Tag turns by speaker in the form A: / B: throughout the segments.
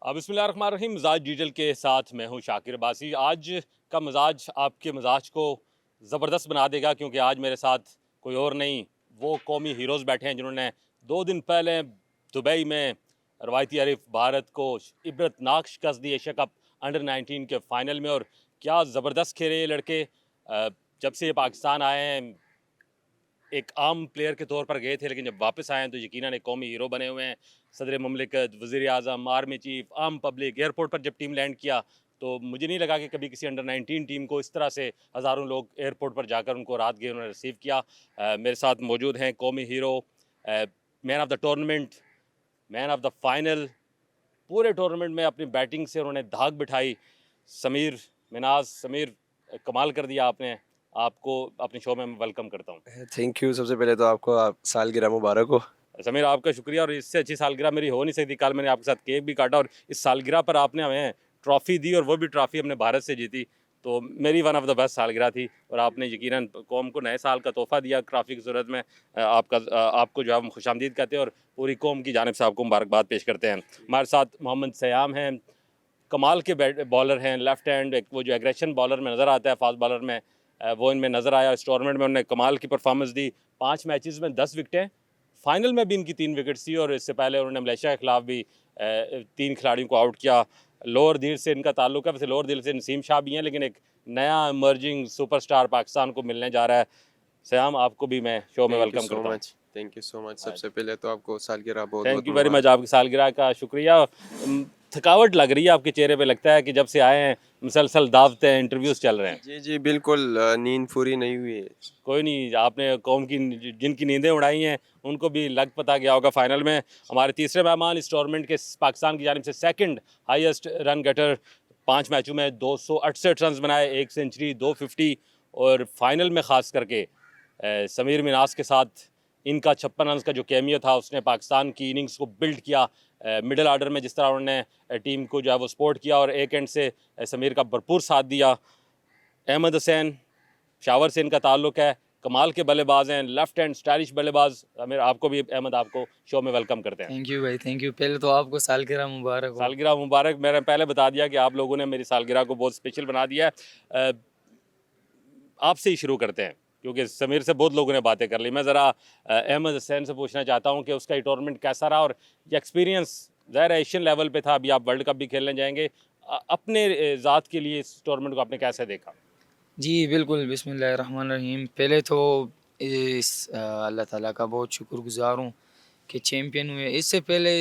A: बिस्मिल्लाहिर्रहमानिर्रहीम। मिजाज डिजिटल के साथ मैं हूं शाकिर अब्बासी। आज का मिजाज आपके मिजाज को ज़बरदस्त बना देगा, क्योंकि आज मेरे साथ कोई और नहीं, वो कौमी हीरोज़ बैठे हैं जिन्होंने 2 दिन पहले दुबई में रवायती हरीफ भारत को इबरतनाक शिकस्त दी एशिया कप अंडर 19 के फ़ाइनल में। और क्या ज़बरदस्त खेले ये लड़के। जब से ये पाकिस्तान आए हैं एक आम प्लेयर के तौर पर गए थे, लेकिन जब वापस आए हैं तो यकीनन एक कौमी हीरो बने हुए हैं। सदर ममलिकत, वज़ीर आज़म, आर्मी चीफ, आम पब्लिक, एयरपोर्ट पर जब टीम लैंड किया तो मुझे नहीं लगा कि कभी किसी अंडर 19 टीम को इस तरह से हज़ारों लोग एयरपोर्ट पर जाकर उनको रात गए उन्होंने रिसीव किया। मेरे साथ मौजूद हैं कौमी hero, man of the tournament, man of the final. पूरे टूर्नामेंट में अपनी बैटिंग से उन्होंने धाक बिठाई। समीर मिनाज, समीर कमाल कर दिया आपने। आपको अपने शो में मैं वेलकम करता हूँ।
B: Thank you. सबसे पहले तो आपको सालगिरह मुबारक हो।
A: समीर, आपका शुक्रिया। और इससे अच्छी सालगिरह मेरी हो नहीं सकती। कल मैंने आपके साथ केक भी काटा और इस सालगिरह पर आपने हमें ट्रॉफ़ी दी, और वो भी ट्रॉफ़ी हमने भारत से जीती। तो मेरी वन ऑफ द बेस्ट सालगिरह थी, और आपने यकीनन कौम को नए साल का तोहफ़ा दिया ट्रॉफ़ी की सूरत में। आपको जो है हम खुशामदीद कहते हैं और पूरी कौम की जानिब से आपको मुबारकबाद पेश करते हैं। हमारे साथ मोहम्मद सयाम हैं, कमाल के बॉलर हैं, लेफ्ट हैंड। एक वो जो एग्रेशन बॉलर में नज़र आता है, फास्ट बॉलर में, वो इनमें नज़र आया। इस टूर्नामेंट में उन्होंने कमाल की परफॉर्मेंस दी। 5 मैचेस में 10 विकटें, फाइनल में भी इनकी 3 विकेट्स थी, और इससे पहले उन्होंने मलेशिया के खिलाफ भी 3 खिलाड़ियों को आउट किया। लोअर दिल से इनका ताल्लुक है, वैसे लोअर दिल से नसीम शाह भी हैं, लेकिन एक नया इमर्जिंग सुपरस्टार पाकिस्तान को मिलने जा रहा है। सयाम, आपको भी मैं शो में
B: थैंक यू
A: वेलकम
B: सो
A: करता हूँ।
B: Much. Thank you so much. सबसे पहले तो आपको सालगिरह बहुत
A: थैंक
B: बहुत
A: यू वेरी मच।
B: मुबारक।
A: आपकी सालगिरह का शुक्रिया। थकावट लग रही है आपके चेहरे पे, लगता है कि जब से आए हैं मुसलसल दावतें, इंटरव्यूज़ चल रहे हैं।
B: जी जी बिल्कुल, नींद पूरी नहीं हुई है।
A: कोई नहीं, आपने कौम की जिनकी नींदें उड़ाई हैं उनको भी लग पता गया होगा। फाइनल में हमारे तीसरे मेहमान, इस टूर्नामेंट के पाकिस्तान की जानिब से सेकंड हाईएस्ट रन गेटर, 5 मैचों में 268 रन बनाए, 1 सेंचुरी, 250। और फाइनल में ख़ास करके समीर मिनास के साथ इनका 56 रन का जो कैमियो था, उसने पाकिस्तान की इनिंग्स को बिल्ड किया। मिडिल आर्डर में जिस तरह उन्होंने टीम को जो है वो सपोर्ट किया, और एक एंड से समीर का भरपूर साथ दिया। अहमद हुसैन, शावर से इनका ताल्लुक है, कमाल के बल्लेबाज हैं, लेफ्ट हैंड स्टाइलिश बल्लेबाज। मेरे आपको भी अहमद, आपको शो में वेलकम करते हैं।
C: थैंक यू भाई, थैंक यू। पहले तो आपको सालगिरह मुबारक हो।
A: सालगिरह मुबारक। मैंने पहले बता दिया कि आप लोगों ने मेरी सालगिरह को बहुत स्पेशल बना दिया है। आपसे ही शुरू करते हैं, क्योंकि समीर से बहुत लोगों ने बातें कर ली। मैं ज़रा अहमद हुसैन से पूछना चाहता हूँ कि उसका ये टूर्नामेंट कैसा रहा, और ये एक्सपीरियंस ज़ाहिर है एशियन लेवल पे था, अभी आप वर्ल्ड कप भी खेलने जाएंगे। अपने ज़ात के लिए इस टूर्नामेंट को आपने कैसे देखा?
C: जी बिल्कुल, बिस्मिल्लाहिर्रहमानिर्रहीम। पहले तो अल्लाह ताला का बहुत शुक्रगुज़ार हूँ कि चैम्पियन हुए। इससे पहले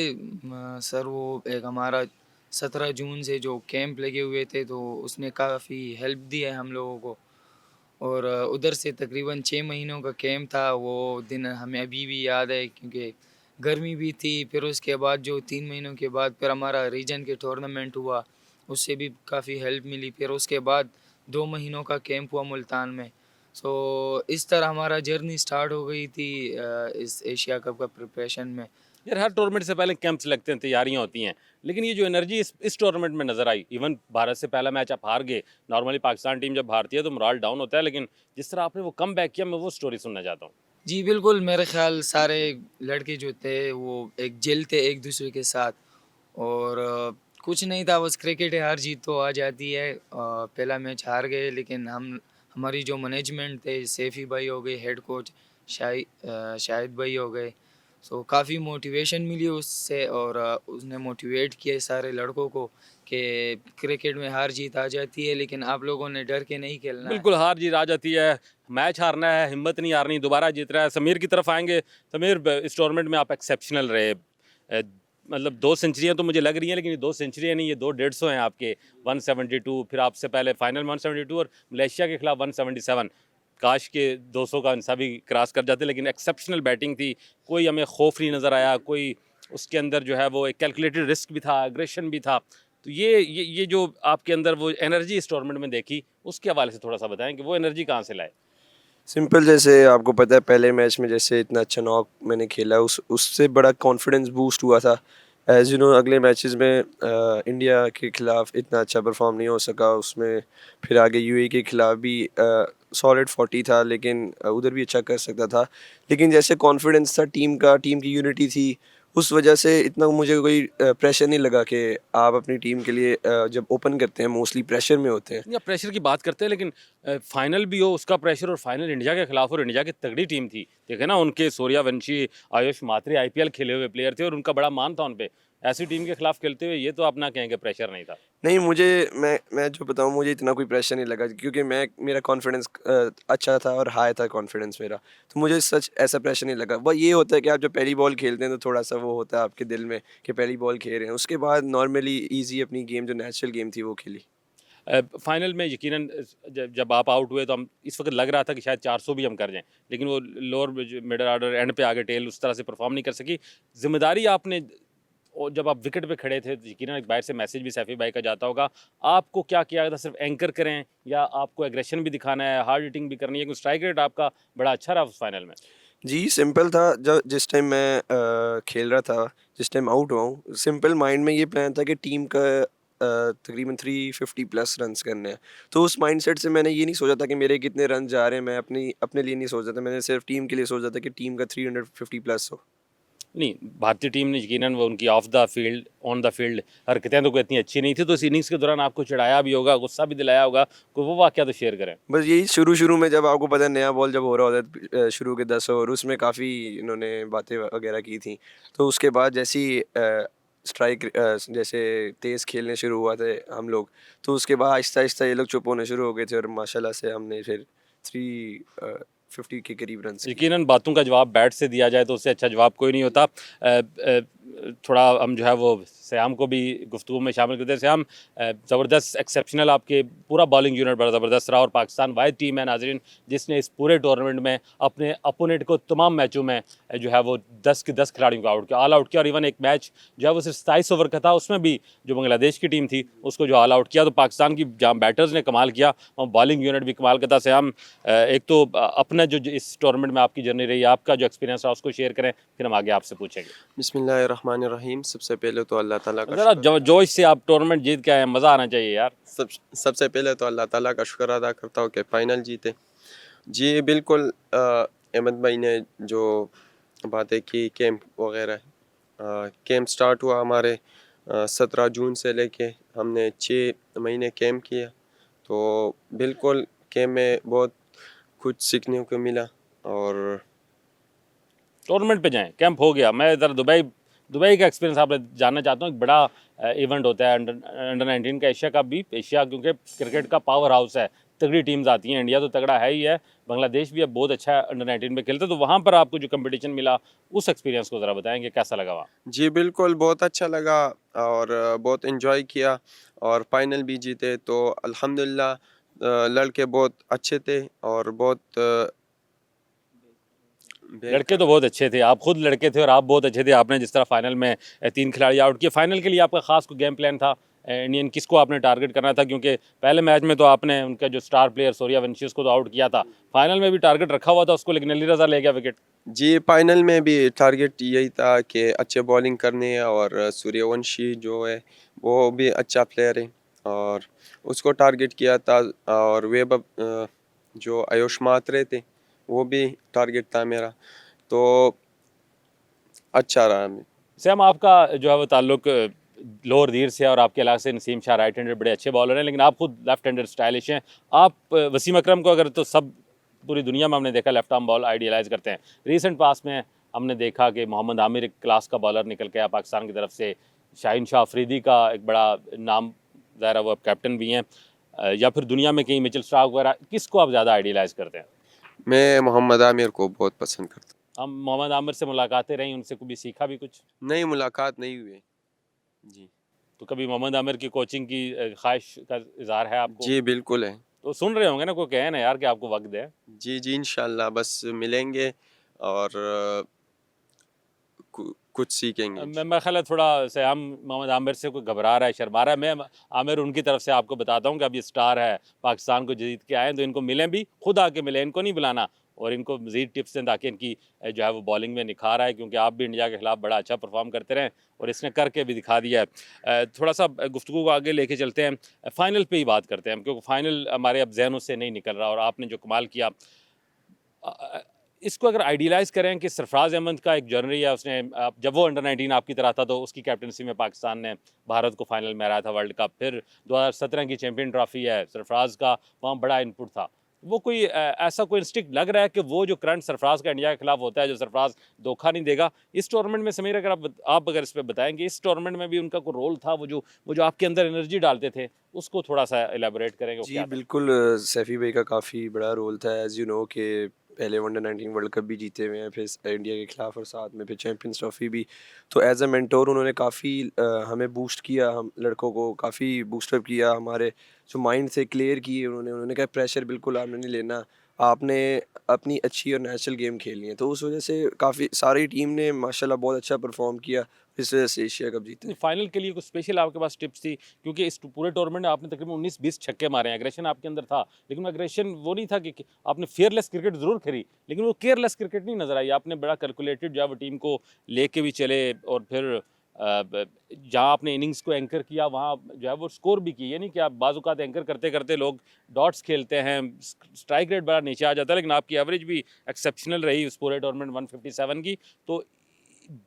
C: सर वो एक हमारा 17 जून से जो कैंप लगे हुए थे, तो उसने काफ़ी हेल्प दी है हम लोगों को। और उधर से तकरीबन 6 महीनों का कैंप था, वो दिन हमें अभी भी याद है, क्योंकि गर्मी भी थी। फिर उसके बाद जो 3 महीनों के बाद फिर हमारा रीजन के टूर्नामेंट हुआ, उससे भी काफ़ी हेल्प मिली। फिर उसके बाद 2 महीनों का कैंप हुआ मुल्तान में। सो इस तरह हमारा जर्नी स्टार्ट हो गई थी इस एशिया कप का प्रिपरेशन में।
A: यार, हर टूर्नामेंट से पहले कैंप्स लगते हैं, तैयारियां होती हैं, लेकिन ये जो एनर्जी इस टूर्नामेंट में नज़र आई, इवन भारत से पहला मैच आप हार गए। नॉर्मली पाकिस्तान टीम जब हारती है तो मोराल डाउन होता है, लेकिन जिस तरह आपने वो कम बैक किया, मैं वो स्टोरी सुनना चाहता हूँ।
C: जी बिल्कुल, मेरे ख़्याल सारे लड़के जो थे वो एक जेल थे एक दूसरे के साथ। और कुछ नहीं था, बस क्रिकेट है, हार जीत तो आ जाती है। पहला मैच हार गए, लेकिन हमारी जो मैनेजमेंट थे, सैफ़ी भाई हो गए हेड कोच, शाहिद भाई हो गए। सो काफ़ी मोटिवेशन मिली उससे, और उसने मोटिवेट किया सारे लड़कों को कि क्रिकेट में हार जीत आ जाती है, लेकिन आप लोगों ने डर के नहीं खेलना है।
A: बिल्कुल, हार जीत आ जाती है, मैच हारना है, हिम्मत नहीं हारनी, दोबारा जीत रहा है। समीर की तरफ आएंगे। समीर, इस टूर्नामेंट में आप एक्सेप्शनल रहे। मतलब 2 सेंचुरियाँ तो मुझे लग रही हैं, लेकिन ये 2 सेंचुरियाँ नहीं, ये 2 150 हैं आपके। 172, फिर आपसे पहले फाइनल में 172, और मलेशिया के खिलाफ 177। काश के 200 का इंसा भी क्रॉस कर जाते, लेकिन एक्सेप्शनल बैटिंग थी। कोई हमें खौफ नहीं नज़र आया, कोई उसके अंदर जो है वो एक कैलकुलेटेड रिस्क भी था, एग्रेशन भी था। तो ये जो आपके अंदर वो एनर्जी इस टूर्नामेंट में देखी, उसके हवाले से थोड़ा सा बताएं कि वो एनर्जी कहाँ से लाए।
B: सिंपल, जैसे आपको पता है पहले मैच में जैसे इतना अच्छा नॉक मैंने खेला, उससे बड़ा कॉन्फिडेंस बूस्ट हुआ था। एज यू नो, अगले मैचेस में इंडिया के खिलाफ इतना अच्छा परफॉर्म नहीं हो सका उसमें। फिर आगे यूएई के खिलाफ भी सॉलिड 40 था, लेकिन उधर भी अच्छा कर सकता था। लेकिन जैसे कॉन्फिडेंस था टीम का, टीम की यूनिटी थी, उस वजह से इतना मुझे कोई प्रेशर नहीं लगा कि आप अपनी टीम के लिए जब ओपन करते हैं मोस्टली प्रेशर में होते हैं।
A: या प्रेशर की बात करते हैं, लेकिन फाइनल भी हो उसका प्रेशर, और फाइनल इंडिया के खिलाफ, और इंडिया की तगड़ी टीम थी, देखे ना उनके सूर्यवंशी, आयुष मात्रे आईपीएल खेले हुए प्लेयर थे और उनका बड़ा मान था उन पे। ऐसी टीम के खिलाफ खेलते हुए ये तो आप ना कहेंगे प्रेशर नहीं था।
B: नहीं, मैं जो बताऊँ, मुझे इतना कोई प्रेशर नहीं लगा क्योंकि मेरा कॉन्फिडेंस अच्छा था और हाई था कॉन्फिडेंस मेरा, तो मुझे सच ऐसा प्रेशर नहीं लगा। वह ये होता है कि आप जब पहली बॉल खेलते हैं तो थोड़ा सा वो होता है आपके दिल में कि पहली बॉल खेल रहे हैं, उसके बाद नॉर्मली ईजी अपनी गेम जो नेचुरल गेम थी वो खेली।
A: फाइनल में यकीनन जब आप आउट हुए तो हम इस वक्त लग रहा था कि शायद 400 भी हम कर जाएं, लेकिन वो लोअर मिडल ऑर्डर एंड पे आगे टेल उस तरह से परफॉर्म नहीं कर सकी। जिम्मेदारी आपने, और जब आप विकेट पे खड़े थे यकीनन एक बाहर से मैसेज भी सैफी भाई का जाता होगा, आपको क्या किया गया था? सिर्फ एंकर करें या आपको एग्रेशन भी दिखाना है, हार्ड हिटिंग भी करनी है, क्योंकि स्ट्राइक रेट आपका बड़ा अच्छा रहा उस फाइनल में।
B: जी, सिंपल था। जब जिस टाइम मैं खेल रहा था, जिस टाइम आउट हुआ हूँ, सिंपल माइंड में ये प्लान था कि टीम का तकरीबन 350 प्लस रन्स करने हैं। तो उस माइंडसेट से मैंने ये नहीं सोचा था कि मेरे कितने रन जा रहे हैं, मैं अपने लिए नहीं सोचा था, मैंने सिर्फ टीम के लिए सोचा था कि टीम का 350 प्लस हो।
A: नहीं, भारतीय टीम ने यकीनन वो उनकी of the field on the field हरकतें तो कोई इतनी अच्छी नहीं थी, तो इस इनिंग्स के दौरान आपको चिढ़ाया भी होगा, गुस्सा भी दिलाया होगा, कोई वो वाकया तो शेयर करें।
B: बस यही शुरू में जब आपको पता है नया बॉल जब हो रहा होता है, शुरू के 10 ओवर उसमें काफ़ी इन्होंने बातें वगैरह की थी। तो उसके बाद स्ट्राइक जैसे तेज़ खेलने शुरू हुआ थे हम लोग, तो उसके बाद आहिस्ता आहिस्ता ये लोग चुप होने शुरू हो गए थे और माशाल्लाह से हमने फिर 350 के करीब रन किए।
A: यकीनन बातों का जवाब बैट से दिया जाए तो उससे अच्छा जवाब कोई नहीं होता। थोड़ा हम जो है वो श्याम को भी गुफ्तगू में शामिल करते हैं। श्याम, ज़बरदस्त एक्सेप्शनल आपके पूरा बॉलिंग यूनिट बड़ा ज़बरदस्त रहा, और पाकिस्तान वाहिद टीम है नाजरीन जिसने इस पूरे टूर्नामेंट में अपने अपोनेंट को तमाम मैचों में जो है वो 10 के 10 खिलाड़ियों को आउट किया, ऑल आउट किया। और इवन एक मैच जो है वो सिर्फ 27 ओवर का था, उसमें भी जो बांग्लादेश की टीम थी उसको जो ऑल आउट किया। तो पाकिस्तान की जहाँ बैटर्स ने कमाल किया और बॉलिंग यूनिट भी कमाल का था। श्याम, एक तो अपना जो इस टूर्नामेंट में आपकी जर्नी रही, आपका जो एक्सपीरियंस रहा उसको शेयर करें, फिर हम आगे आपसे पूछेंगे।
D: बिस्मिल्लाहिर्रहमानिर्रहीम। सबसे पहले तो अल्लाह ताला का
A: ज़रा जोश से आप टूर्नामेंट जीत के आए हैं, मज़ा आना चाहिए यार।
D: सबसे पहले तो अल्लाह ताला का शुक्र अदा करता हूँ कि फ़ाइनल जीते। जी बिल्कुल, अहमद भाई ने जो बातें की कैंप वगैरह, कैंप स्टार्ट हुआ हमारे 17 जून से लेके हमने 6 महीने कैंप किया। तो बिल्कुल कैंप में बहुत कुछ सीखने को मिला। और
A: टूर्नामेंट पे जाएं, कैंप हो गया। मैं ज़रा दुबई का एक्सपीरियंस आपने जानना चाहता हूँ। एक बड़ा इवेंट होता है अंडर 19 का एशिया कप भी। एशिया क्योंकि क्रिकेट का पावर हाउस है, तगड़ी टीम्स आती हैं, इंडिया तो तगड़ा है ही है, बांग्लादेश भी अब बहुत अच्छा है अंडर 19 में खेलते। तो वहाँ पर आपको जो कंपटीशन मिला उस एक्सपीरियंस को ज़रा बताएंगे, कैसा लगा वहाँ?
D: जी बिल्कुल, बहुत अच्छा लगा और बहुत इन्जॉय किया और फाइनल भी जीते। तो अल्हम्दुलिल्लाह, लड़के बहुत अच्छे थे और बहुत
A: लड़के तो बहुत अच्छे थे, आप खुद लड़के थे और आप बहुत अच्छे थे। आपने जिस तरह फाइनल में 3 खिलाड़ी आउट किए, फाइनल के लिए आपका खास कोई गेम प्लान था? इंडियन किसको आपने टारगेट करना था? क्योंकि पहले मैच में तो आपने उनका जो स्टार प्लेयर सूर्यवंशी उसको तो आउट किया था, फाइनल में भी टारगेट रखा हुआ था उसको, लेकिन अली रज़ा ले गया विकेट।
D: जी फाइनल में भी टारगेट यही था कि अच्छे बॉलिंग करनी है और सूर्यवंशी जो है वो भी अच्छा प्लेयर है और उसको टारगेट किया था। और जो आयुष मात्रे थे वो भी टारगेट था मेरा। तो अच्छा रहा।
A: सैम, आपका जो है वो ताल्लुक लोअर दीर से है और आपके इलाके से नसीम शाह राइट हैंडर बड़े अच्छे बॉलर हैं, लेकिन आप खुद लेफ्ट हैंडर स्टाइलिश हैं। आप वसीम अकरम को अगर तो सब पूरी दुनिया में हमने देखा लेफ्ट आर्म बॉल आइडियलाइज करते हैं। रिसेंट पास में हमने देखा कि मोहम्मद आमिर एक क्लास का बॉलर निकल के आया पाकिस्तान की तरफ से, शाहीन शाह अफरीदी का एक बड़ा नाम, ज़ाहिर वो अब कैप्टन भी हैं, या फिर दुनिया में कहीं मिचेल स्टार्क वगैरह, किसको आप ज़्यादा आइडियलाइज करते हैं?
D: मैं मोहम्मद आमिर को बहुत पसंद करता
A: हम मोहम्मद आमिर से मुलाकातें रहीं, उनसे कभी सीखा भी कुछ?
D: हूँ। नई मुलाकात नहीं हुई जी।
A: तो कभी मोहम्मद आमिर की कोचिंग की ख्वाहिश का इजहार है आपको?
D: जी बिल्कुल है।
A: तो सुन रहे होंगे ना, कोई कहे ना यार कि आपको वक्त दे।
D: जी जी इंशाल्लाह बस मिलेंगे और कुछ सीखेंगे।
A: मैं ख्याल है थोड़ा से हम मोहम्मद आमिर से कोई घबरा रहा है, शर्मा रहा है। मैं आमिर उनकी तरफ से आपको बताता हूँ कि अब ये स्टार है, पाकिस्तान को जीत के आए, तो इनको मिलें भी, खुद आके मिलें, इनको नहीं बुलाना, और इनको मज़ीद टिप्स दें ताकि इनकी जो है वो बॉलिंग में निखार आए, क्योंकि आप भी इंडिया के खिलाफ बड़ा अच्छा परफॉर्म करते रहें और इसने करके भी दिखा दिया है। थोड़ा सा गुफ्तगू को आगे लेके चलते हैं, फ़ाइनल पे ही बात करते हैं, क्योंकि फ़ाइनल हमारे अब जहनों से नहीं निकल रहा और आपने जो कमाल किया। इसको अगर आइडियलाइज़ करें कि सरफराज अहमद का एक जर्नी है, उसने जब वो अंडर-19 आपकी तरह था तो उसकी कैप्टनसी में पाकिस्तान ने भारत को फाइनल में हराया था वर्ल्ड कप। फिर 2017 की चैंपियन ट्रॉफी है, सरफराज का वहाँ बड़ा इनपुट था। वो कोई ऐसा कोई इंस्टिंक्ट लग रहा है कि वो जो करंट सरफराज का इंडिया के खिलाफ होता है, जो सरफराज धोखा नहीं देगा, इस टूर्नामेंट में समीर अगर आप अगर इस पे बताएँगे, इस टूर्नामेंट में भी उनका कोई रोल था, वो जो आपके अंदर एनर्जी डालते थे, उसको थोड़ा-सा इलैबोरेट करेंगे वो
B: जी
A: क्या था?
B: बिल्कुल, सैफ़ी भाई का काफ़ी बड़ा रोल था, एज़ यू नो कि पहले अंडर 19 वर्ल्ड कप भी जीते हुए हैं, फिर इंडिया के खिलाफ और साथ में फिर चैंपियंस ट्रॉफ़ी भी। तो एज़ अ मेंटोर उन्होंने काफ़ी हमें बूस्ट किया, हम लड़कों को काफ़ी बूस्टअप किया, हमारे जो माइंड थे क्लियर किए उन्होंने कहा प्रेशर बिल्कुल आपने नहीं लेना, आपने अपनी अच्छी और नेचुरल गेम खेलनी है। तो उस वजह से काफ़ी सारी टीम ने माशाल्लाह बहुत अच्छा परफॉर्म किया, इस वजह से एशिया कप जीते।
A: फाइनल के लिए कुछ स्पेशल आपके पास टिप्स थी? क्योंकि इस पूरे टूर्नामेंट में आपने तकरीबन 19-20 छक्के मारे हैं, एग्रेशन आपके अंदर था, लेकिन एग्रेशन वो नहीं था कि आपने फेयरलेस क्रिकेट ज़रूर खेली, लेकिन वो केयरलेस क्रिकेट नहीं नज़र आई। आपने बड़ा कैलकुलेटेड जो है वो टीम को लेके भी चले और फिर जहाँ आपने इनिंग्स को एंकर किया वहाँ जो है वो स्कोर भी किए। ये नहीं कि आप बाज़ औक़ात एंकर करते-करते लोग डॉट्स खेलते हैं, स्ट्राइक रेट बड़ा नीचे आ जाता है, लेकिन आपकी एवरेज भी एक्सेप्शनल रही उस पूरे टूर्नामेंट 157 की। तो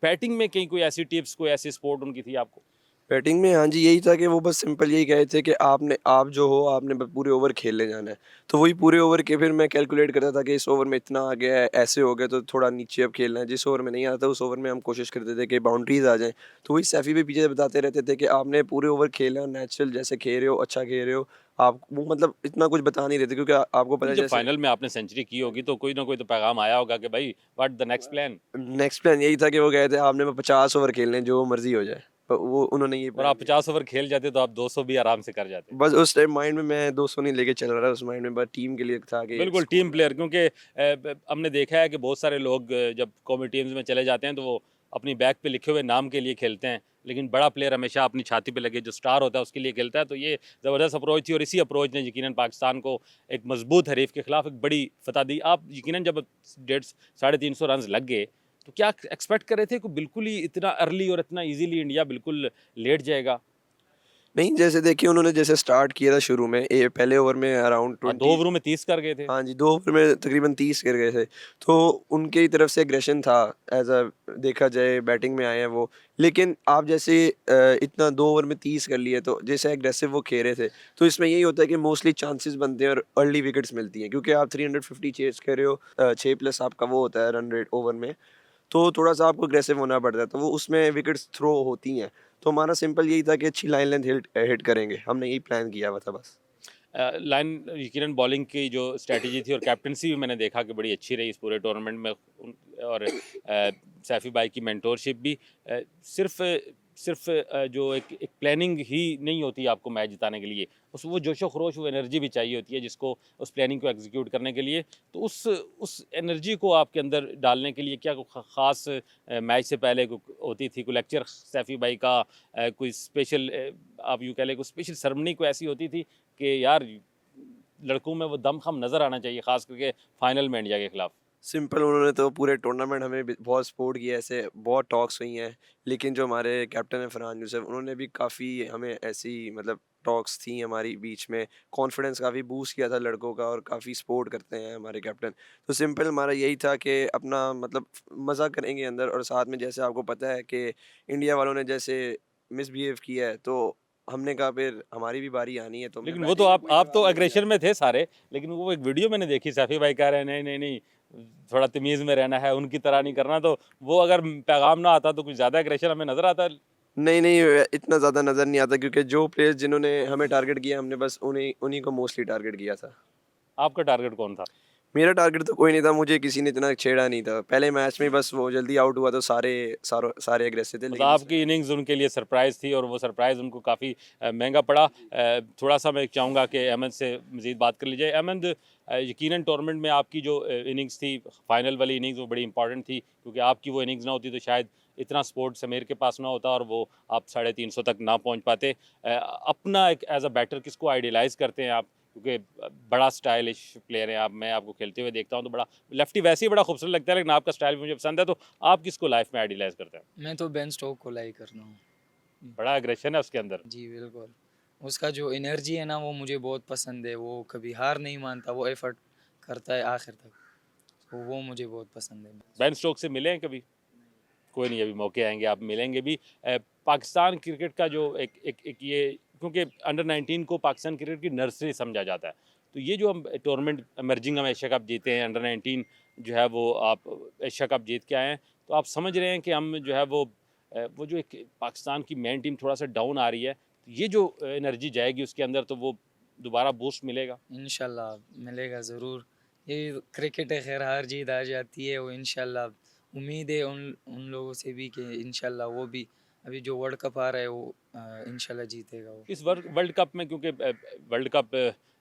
A: बैटिंग में कहीं कोई ऐसी टिप्स, कोई ऐसी सपोर्ट उनकी थी आपको?
B: बैटिंग में हाँ जी, यही था कि वो बस सिंपल यही कहे थे कि आप जो हो आपने पूरे ओवर खेलने जाना है। तो वही पूरे ओवर के फिर मैं कैलकुलेट करता था कि इस ओवर में इतना आ गया है, ऐसे हो गया तो थोड़ा नीचे अब खेलना है। जिस ओवर में नहीं आता उस ओवर में हम कोशिश करते थे कि बाउंड्रीज आ जाएँ। तो वही सैफी भी पीछे बताते रहते थे कि आपने पूरे ओवर खेलना, नेचुरल जैसे खेल रहे हो, अच्छा खेल रहे हो। आप वो मतलब इतना कुछ बता नहीं रहे थे क्योंकि आपको पता
A: नहीं,
B: है
A: जब
B: जैसे
A: फाइनल में आपने सेंचुरी की होगी तो कोई ना कोई तो पैगाम आया होगा कि भाई what the next plan?
B: Next plan यही था कि वो कहे थे आपने 50 ओवर खेलने हैं, जो मर्ज़ी हो जाए। वो उन्होंने ये
A: और
B: प्लान
A: आप
B: किया।
A: 50 ओवर खेल जाते तो आप 200 भी आराम से कर जाते।
B: बस उस टाइम माइंड में मैं 200 नहीं लेके चल रहा था, उस माइंड में बस टीम के लिए था कि
A: बिल्कुल
B: स्कोर
A: टीम
B: लाना
A: प्लेयर, क्योंकि हमने देखा है कि बहुत सारे लोग जब कौमी टीम्स में चले जाते हैं तो वो अपनी बैक पे लिखे हुए नाम के लिए खेलते हैं, लेकिन बड़ा प्लेयर हमेशा अपनी छाती पे लगे जो स्टार होता है उसके लिए खेलता है। तो ये ज़बरदस्त अप्रोच थी और इसी अप्रोच ने यकीनन पाकिस्तान को एक मजबूत हरीफ के खिलाफ एक बड़ी फतह दी। आप यकीनन जब 150 साढ़े 300 रन लग गए तो क्या एक्सपेक्ट कर रहे थे कि बिल्कुल ही इतना अर्ली और इतना ईजीली इंडिया बिल्कुल लेट जाएगा?
B: नहीं, जैसे देखिए उन्होंने जैसे स्टार्ट किया था शुरू में पहले ओवर में अराउंड
A: हाँ, 2
B: 20।
A: ओवरों में 30 कर गए थे।
B: हाँ जी, 2 ओवर में तकरीबन 30 कर गए थे। तो उनकी तरफ से एग्रेशन था, एज़ अ देखा जाए बैटिंग में आए हैं वो। लेकिन आप जैसे इतना 2 ओवर में 30 कर लिए तो जैसे एग्रेसिव वो खेल रहे थे, तो इसमें यही होता है कि मोस्टली चांसेस बनते हैं और अर्ली विकेट्स मिलती हैं क्योंकि आप 350 चेज़ कर रहे हो, 6 प्लस आपका वो होता है रन रेट ओवर में। तो थोड़ा-सा आपको अग्रेसिव होना पड़ता है, तो वो उसमें विकेट्स थ्रो होती हैं। तो हमारा सिंपल यही था कि अच्छी लाइन लेंथ हिट करेंगे, हमने यही प्लान किया हुआ था बस।
A: लाइन यकीनन बॉलिंग की जो स्ट्रैटेजी थी और कैप्टनसी भी मैंने देखा कि बड़ी अच्छी रही इस पूरे टूर्नामेंट में और सैफी भाई की मेंटोरशिप भी सिर्फ सिर्फ जो एक प्लानिंग ही नहीं होती आपको मैच जिताने के लिए, उस वो जोशो खरोश वो एनर्जी भी चाहिए होती है जिसको उस प्लानिंग को एग्जीक्यूट करने के लिए। तो उस एनर्जी को आपके अंदर डालने के लिए क्या कोई ख़ास मैच से पहले होती थी कोई लेक्चर सैफी भाई का, कोई स्पेशल आप यूँ कह लें कोई स्पेशल सेरेमनी कोई ऐसी होती थी कि यार लड़कों में वो दमख़म नज़र आना चाहिए, ख़ास करके फाइनल में इंडिया के खिलाफ?
B: सिंपल उन्होंने तो पूरे टूर्नामेंट हमें बहुत सपोर्ट किया, ऐसे बहुत टॉक्स हुई हैं। लेकिन जो हमारे कैप्टन हैं फरहान यूसुफ, उन्होंने भी काफ़ी हमें ऐसी मतलब टॉक्स थी हमारी बीच में, कॉन्फिडेंस काफ़ी बूस्ट किया था लड़कों का और काफ़ी सपोर्ट करते हैं हमारे कैप्टन। तो सिंपल हमारा यही था कि अपना मतलब मज़ा करेंगे अंदर और साथ में जैसे आपको पता है कि इंडिया वालों ने जैसे मिसबिहेव किया है, तो हमने कहा फिर हमारी भी बारी आनी है, तो हमने
A: लेकिन वो तो
B: बैटिंग में कोई
A: आप तो
B: जवाब नहीं दिया।
A: एग्रेशन में थे सारे, लेकिन वो एक वीडियो मैंने देखी सैफी भाई कह रहे हैं नहीं, नहीं, नहीं, थोड़ा तमीज़ में रहना है, उनकी तरह नहीं करना, तो वो अगर पैगाम ना आता तो कुछ ज़्यादा एग्रेशन हमें नज़र आता।
B: नहीं, नहीं इतना ज़्यादा नज़र नहीं आता क्योंकि जो प्लेयर्स जिन्होंने हमें टारगेट किया हमने बस उन्हीं उन्हीं को मोस्टली टारगेट किया था।
A: आपका टारगेट कौन था?
B: मेरा टारगेट तो कोई नहीं था, मुझे किसी ने इतना छेड़ा नहीं था। पहले मैच में बस वो जल्दी आउट हुआ तो सारे एग्रेसिव थे
A: मतलब
B: लेकिन इस
A: आपकी इनिंग्स उनके लिए सरप्राइज़ थी और वो सरप्राइज़ उनको काफ़ी महँगा पड़ा। थोड़ा-सा मैं चाहूँगा कि अहमद से मज़ीद बात कर ली जाए। अहमद, यकीनन टूर्नामेंट में आपकी जो इनिंग्स थी, फाइनल वाली इनिंग्स वो बड़ी इंपॉर्टेंट थी क्योंकि आपकी वो इनिंग्स ना होती तो शायद इतना सपोर्ट समीर के पास ना होता और वो आप 350 तक ना पहुँच पाते। अपना एक एज़ अ बैटर किसको आइडियलाइज़ करते हैं आप? क्योंकि बड़ा स्टाइलिश प्लेयर हैं आप, मैं आपको खेलते हुए देखता हूँ तो बड़ा लेफ्टी वैसे ही बड़ा खूबसूरत लगता है, लेकिन आपका स्टाइल मुझे पसंद है, तो आप किसको लाइफ में आइडियलाइज़ करते हैं?
C: मैं तो बेन स्टोक को लाइक करता हूँ।
A: बड़ा एग्रेशन है उसके अंदर।
C: जी, बिल्कुल। उसका जो एनर्जी है ना वो मुझे बहुत पसंद है, वो कभी हार नहीं मानता, वो एफ़र्ट करता है आखिर तक। तो वो मुझे बहुत पसंद है।
A: बेन स्टोक्स से मिले हैं कभी? कोई नहीं, अभी मौके आएंगे आप मिलेंगे भी। पाकिस्तान क्रिकेट का जो एक ये, क्योंकि अंडर 19 को पाकिस्तान क्रिकेट की नर्सरी समझा जाता है, तो ये जो हम टूर्नामेंट इमर्जिंग हम एशिया कप जीते हैं, अंडर 19 जो है वो आप एशिया कप जीत के आए हैं, तो आप समझ रहे हैं कि हम जो है वो जो एक पाकिस्तान की मेन टीम थोड़ा सा डाउन आ रही है, तो ये जो एनर्जी जाएगी उसके अंदर, तो वो दोबारा बूस्ट मिलेगा।
C: इंशाल्लाह मिलेगा ज़रूर। ये क्रिकेट है, खैर हार जीत आ जाती है, वो इंशाल्लाह उम्मीद है उन लोगों से भी कि इंशाल्लाह वो भी अभी जो वर्ल्ड कप आ रहा है वो इंशाल्लाह जीतेगा वो।
A: इस वर्ल्ड कप में, क्योंकि वर्ल्ड कप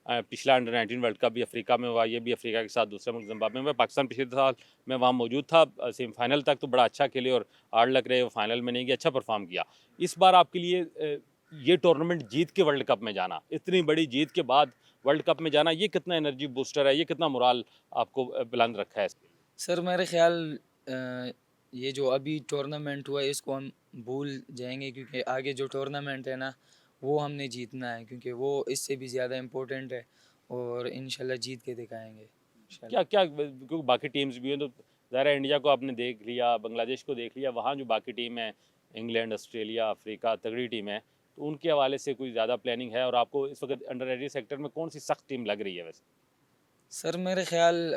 A: पिछला अंडर 19 वर्ल्ड कप भी अफ्रीका में हुआ, ये भी अफ्रीका के साथ दूसरे मुल्क जिम्बाब्वे में। पाकिस्तान पिछले साल मैं वहाँ मौजूद था, सेमीफाइनल तक तो बड़ा अच्छा खेले और हार्ड लग रहे, वो फाइनल में नहीं गया, अच्छा परफॉर्म किया। इस बार आपके लिए ये टूर्नामेंट जीत के वर्ल्ड कप में जाना, इतनी बड़ी जीत के बाद वर्ल्ड कप में जाना, ये कितना एनर्जी बूस्टर है, ये कितना मोराल आपको बुलंद रखा है?
C: सर मेरे ख्याल ये जो अभी टूर्नामेंट हुआ है इसको हम भूल जाएंगे, क्योंकि आगे जो टूर्नामेंट है ना वो हमने जीतना है, क्योंकि वो इससे भी ज़्यादा इम्पोर्टेंट है और इंशाल्लाह जीत के दिखाएंगे इंशाल्लाह।
A: क्या क्या, क्योंकि बाकी टीम्स भी हैं, तो ज़ाहिर है इंडिया को आपने देख लिया, बांग्लादेश को देख लिया, वहाँ जो बाकी टीम है, इंग्लैंड, ऑस्ट्रेलिया, अफ्रीका, तगड़ी टीम है, तो उनके हवाले से कोई ज़्यादा प्लानिंग है? और आपको इस वक्त अंडर 18 सेक्टर में कौन सी सख्त टीम लग रही है वैसे?
C: सर मेरे ख्याल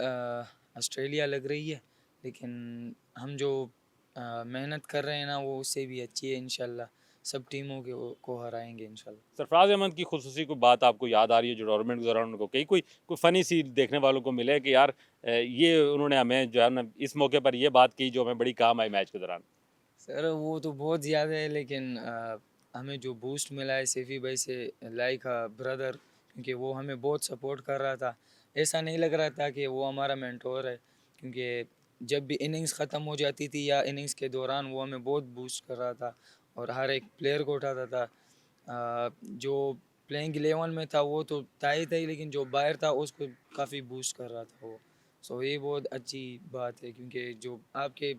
C: ऑस्ट्रेलिया लग रही है, लेकिन हम जो मेहनत कर रहे हैं ना वो उससे भी अच्छी है, इंशाल्लाह सब टीमों को हराएंगे इंशाल्लाह।
A: सरफराज अहमद की खुसूसी कोई बात आपको याद आ रही है जो टूर्नामेंट के दौरान उनको कही, कोई फ़नी सी देखने वालों को मिले कि यार ये उन्होंने हमें जो है ना इस मौके पर ये बात की जो हमें बड़ी काम आई मैच के दौरान?
C: सर वो तो बहुत ज़्यादा है, लेकिन हमें जो बूस्ट मिला है सैफी भाई से, लाइक ब्रदर, क्योंकि वो हमें बहुत सपोर्ट कर रहा था। ऐसा नहीं लग रहा था कि वो हमारा मेंटोर है, क्योंकि जब भी इनिंग्स ख़त्म हो जाती थी या इनिंग्स के दौरान वो हमें बहुत बूस्ट कर रहा था और हर एक प्लेयर को उठाता था। जो प्लेइंग 11 में था वो तो था ही, लेकिन जो बाहर था उसको काफ़ी बूस्ट कर रहा था वो। सो ये बहुत अच्छी बात है, क्योंकि जो आपके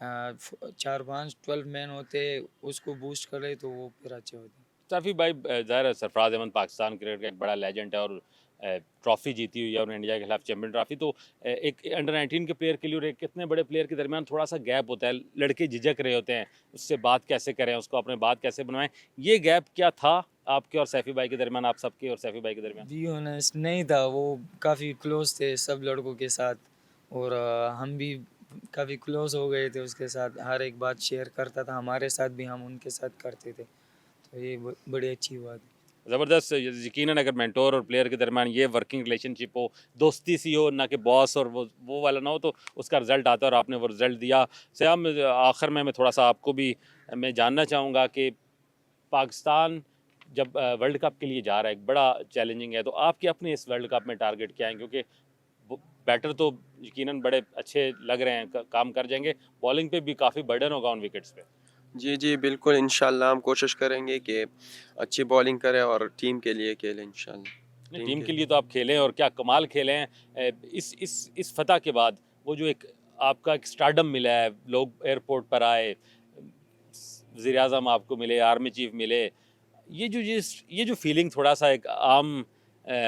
C: 4-5 12 मैन होते उसको बूस्ट करे तो वो फिर अच्छे होते।
A: सैफी भाई, ज़ाहिर है सरफराज अहमद पाकिस्तान क्रिकेट का एक बड़ा लेजेंड है और ट्रॉफ़ी जीती हुई है और इंडिया के खिलाफ चैम्पियन ट्रॉफ़ी, तो एक अंडर 19 के प्लेयर के लिए और एक कितने बड़े प्लेयर के दरमियान थोड़ा सा गैप होता है, लड़के झिझक रहे होते हैं, उससे बात कैसे करें, उसको अपने बात कैसे बनवाएं, ये गैप क्या था आपके और सैफी भाई के दरमियान, आप सबके और सैफी भाई के दरमियान?
C: बी ऑनेस्ट नहीं था, वो काफ़ी क्लोज थे सब लड़कों के साथ और हम भी काफ़ी क्लोज हो गए थे उसके साथ, हर एक बात शेयर करता था हमारे साथ भी, हम उनके साथ करते थे, तो ये बड़ी अच्छी बात है।
A: ज़बरदस्त। यकीनन अगर मेंटोर और प्लेयर के दरमियान ये वर्किंग रिलेशनशिप हो, दोस्ती सी हो, ना कि बॉस और वो वाला ना हो, तो उसका रिज़ल्ट आता है और आपने वो रिज़ल्ट दिया। सयाम, आखिर में मैं थोड़ा सा आपको भी मैं जानना चाहूँगा कि पाकिस्तान जब वर्ल्ड कप के लिए जा रहा है, एक बड़ा चैलेंजिंग है, तो आपके अपने इस वर्ल्ड कप में टारगेट क्या है? क्योंकि बैटर तो यकीनन बड़े अच्छे लग रहे हैं, काम कर जाएंगे, बॉलिंग पे भी काफ़ी बर्डन होगा उन विकेट्स पे।
D: जी जी बिल्कुल, इंशाल्लाह हम कोशिश करेंगे कि अच्छी बॉलिंग करें और टीम के लिए खेलें इंशाल्लाह।
A: नहीं, टीम के लिए तो आप खेलें और क्या कमाल खेले हैं। इस फतह के बाद वो जो एक आपका एक स्टारडम मिला है, लोग एयरपोर्ट पर आए, वज़ीर आज़म आपको मिले, आर्मी चीफ मिले, ये जो फीलिंग थोड़ा सा एक आम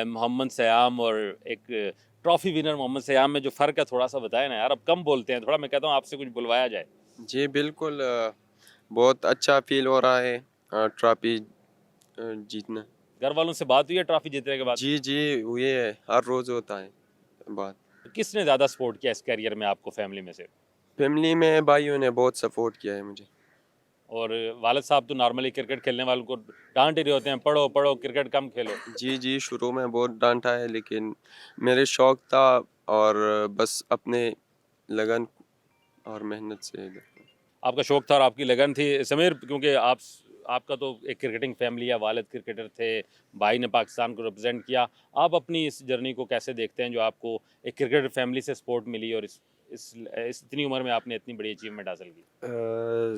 A: मोहम्मद सयाम और एक ट्रॉफी विनर मोहम्मद सयाम में जो फ़र्क है, थोड़ा सा बताएं ना यार, अब कम बोलते हैं थोड़ा, मैं कहता हूँ आपसे कुछ बुलवाया जाए।
D: जी बिल्कुल, बहुत अच्छा फील हो रहा है ट्रॉफी जीतना।
A: घर वालों से बात हुई है ट्रॉफी जीतने के बाद?
D: जी जी हुई है, हर रोज़ होता है बात।
A: किसने ज़्यादा सपोर्ट किया इस करियर में आपको फैमिली में से?
D: फैमिली में भाइयों ने बहुत सपोर्ट किया है मुझे।
A: और वालिद साहब तो नॉर्मली क्रिकेट खेलने वालों को डांट ही रहे होते हैं, पढ़ो पढ़ो क्रिकेट कम खेलो।
D: जी जी शुरू में बहुत डांटा है, लेकिन मेरे शौक था और बस अपने लगन और मेहनत से।
A: आपका शौक था और आपकी लगन थी समीर, क्योंकि आपका तो एक क्रिकेटिंग फैमिली है, वालिद क्रिकेटर थे, भाई ने पाकिस्तान को रिप्रेजेंट किया, आप अपनी इस जर्नी को कैसे देखते हैं जो आपको एक क्रिकेटर फैमिली से सपोर्ट मिली और इस इतनी उम्र में आपने इतनी बड़ी अचीवमेंट हासिल की?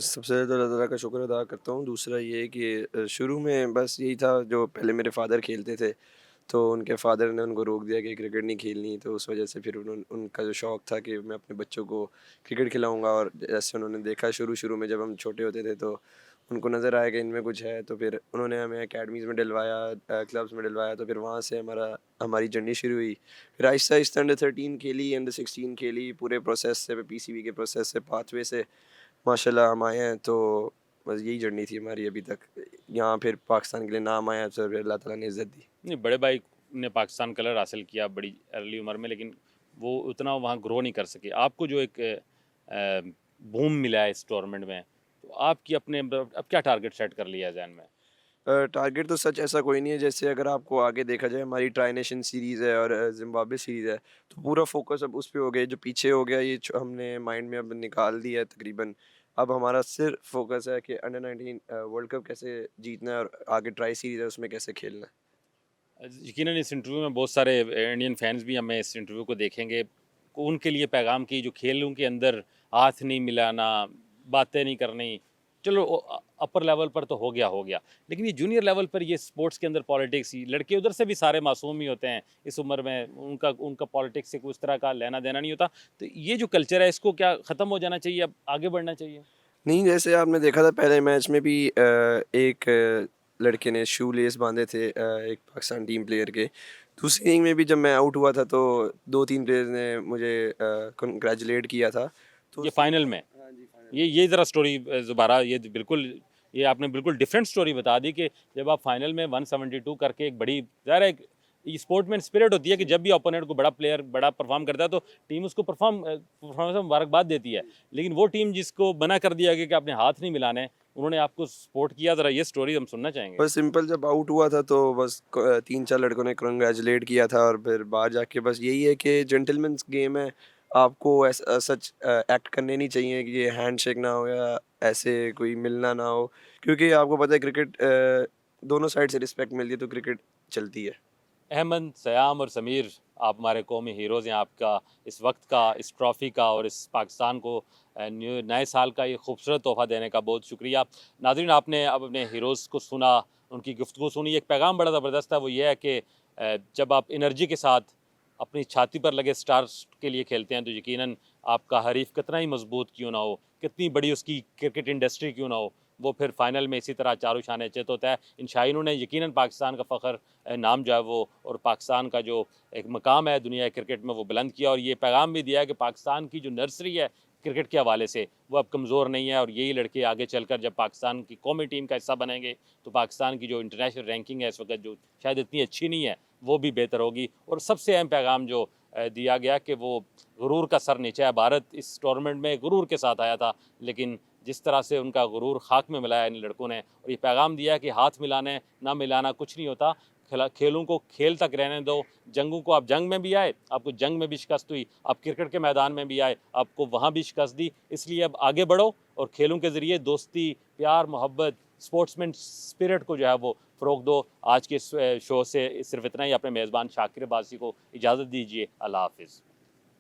B: सबसे ज़्यादा अल्लाह ताला का शुक्र अदा करता हूँ। दूसरा ये कि शुरू में बस यही था, जो पहले मेरे फ़ादर खेलते थे तो उनके फ़ादर ने उनको रोक दिया कि क्रिकेट नहीं खेलनी, तो उस वजह से फिर उनका जो शौक़ था कि मैं अपने बच्चों को क्रिकेट खिलाऊंगा, और जैसे उन्होंने देखा शुरू शुरू में जब हम छोटे होते थे तो उनको नज़र आया कि इनमें कुछ है, तो फिर उन्होंने हमें एकेडमीज़ में डलवाया, क्लब्स में डलवाया, तो फिर वहाँ से हमारी जर्नी शुरू हुई। फिर आहिस्ता आहिस्ता अंडर 13 खेली, अंडर 16 खेली, पूरे प्रोसेस से, पीसीबी के प्रोसेस से, पाथवे से माशाल्लाह हम आए हैं। तो बस यही जर्नी थी हमारी अभी तक। यहाँ फिर पाकिस्तान के लिए नाम आया, तो फिर अल्लाह ताला ने इज़्ज़त दी।
A: नहीं, बड़े भाई ने पाकिस्तान कलर हासिल किया बड़ी अर्ली उम्र में, लेकिन वो उतना वहाँ ग्रो नहीं कर सके। आपको जो एक बूम मिला है इस टूर्नामेंट में, तो आपकी अपने अब क्या टारगेट सेट कर लिया है ज़हन में?
B: टारगेट तो सच ऐसा कोई नहीं है। जैसे अगर आपको आगे देखा जाए, हमारी ट्राई नेशन सीरीज़ है और जिम्बाब्वे सीरीज़ है, तो पूरा फोकस अब उस पे हो गया। जो पीछे हो गया ये हमने माइंड में अब निकाल दिया है तकरीबन। अब हमारा सिर्फ फोकस है कि अंडर 19 वर्ल्ड कप कैसे जीतना है और आगे ट्राई सीरीज़ है उसमें कैसे खेलना है।
A: यकीनन इस इंटरव्यू में बहुत सारे इंडियन फैंस भी हमें इस इंटरव्यू को देखेंगे। उनके लिए पैगाम की जो खेलों के अंदर हाथ नहीं मिलाना, बातें नहीं करनी, चलो अपर लेवल पर तो हो गया, लेकिन ये जूनियर लेवल पर ये स्पोर्ट्स के अंदर पॉलिटिक्स, लड़के उधर से भी सारे मासूम ही होते हैं इस उम्र में, उनका उनका पॉलिटिक्स से कुछ तरह का लेना देना नहीं होता। तो ये जो कल्चर है इसको क्या ख़त्म हो जाना चाहिए, अब आगे बढ़ना चाहिए?
B: नहीं, जैसे आपने देखा था पहले मैच में भी एक लड़के ने शू लेस बांधे थे एक पाकिस्तान टीम प्लेयर के। दूसरी इनिंग में भी जब मैं आउट हुआ था तो 2-3 प्लेयर्स ने मुझे कंग्रेचुलेट किया था। तो
A: ये फाइनल में
B: हाँ जी, फाइनल।
A: ये ज़रा स्टोरी दोबारा, ये आपने बिल्कुल डिफरेंट स्टोरी बता दी कि जब आप फाइनल में 172 करके एक बड़ी, ज़ाहिर है एक स्पोर्ट में स्पिरिट होती है कि जब भी ओपोनेंट को बड़ा प्लेयर बड़ा परफॉर्म करता है तो टीम उसको परफॉर्मेंस में मुबारकबाद देती है। लेकिन वो टीम जिसको मना कर दिया गया कि आपने हाथ नहीं मिलाने, उन्होंने आपको सपोर्ट किया। ज़रा ये स्टोरी हम सुनना चाहेंगे।
B: बस सिंपल जब आउट हुआ था तो बस 3-4 लड़कों ने कंग्रेचुलेट किया था और फिर बाहर जाके बस यही है कि जेंटलमैन्स गेम है। आपको ऐसा सच एक्ट करने नहीं चाहिए कि ये हैंडशेक ना हो या ऐसे कोई मिलना ना हो, क्योंकि आपको पता है क्रिकेट दोनों साइड से रिस्पेक्ट मिलती है तो क्रिकेट चलती है।
A: अहमद, सयाम और समीर, आप हमारे कौमी हीरोज़ हैं। आपका इस वक्त का, इस ट्रॉफ़ी का और इस पाकिस्तान को नए साल का ये खूबसूरत तोहफ़ा देने का बहुत शुक्रिया। नाज़रीन, आपने अब अपने हीरोज़ को सुना, उनकी गुफ्तगू सुनी। एक पैगाम बड़ा ज़बरदस्त है, वो ये है कि जब आप एनर्जी के साथ अपनी छाती पर लगे स्टार्स के लिए खेलते हैं तो यकीनन आपका हरीफ कितना ही मजबूत क्यों ना हो, कितनी बड़ी उसकी क्रिकेट इंडस्ट्री क्यों ना हो, वो फिर फाइनल में इसी तरह चारों शान चित होता है। इन शाइनों ने यकीनन पाकिस्तान का फ़ख्र नाम जो है वो और पाकिस्तान का जो एक मकाम है दुनिया क्रिकेट में वो बुलंद किया, और ये पैगाम भी दिया है कि पाकिस्तान की जो नर्सरी है क्रिकेट के हवाले से वो अब कमज़ोर नहीं है। और यही लड़के आगे चलकर जब पाकिस्तान की कौमी टीम का हिस्सा बनेंगे तो पाकिस्तान की जो इंटरनेशनल रैंकिंग है इस वक्त जो शायद इतनी अच्छी नहीं है वो भी बेहतर होगी। और सबसे अहम पैगाम जो दिया गया कि वो गुरूर का सर नीचे है। भारत इस टूर्नामेंट में गुरूर के साथ आया था, लेकिन जिस तरह से उनका गुरूर खाक में मिलाया इन लड़कों ने, और ये पैगाम दिया कि हाथ मिलाने ना मिलाना कुछ नहीं होता, खेलों को खेल तक रहने दो। जंगों को, आप जंग में भी आए, आपको जंग में भी शिकस्त हुई, आप क्रिकेट के मैदान में भी आए, आपको वहाँ भी शिकस्त दी। इसलिए अब आगे बढ़ो और खेलों के ज़रिए दोस्ती, प्यार, मोहब्बत, स्पोर्ट्समैन स्पिरिट को जो है वो फ़रोग़ दो। आज के इस शो से सिर्फ इतना ही। अपने मेज़बान शाकिर अब्बासी को इजाज़त दीजिए। अल्लाह हाफ़िज़।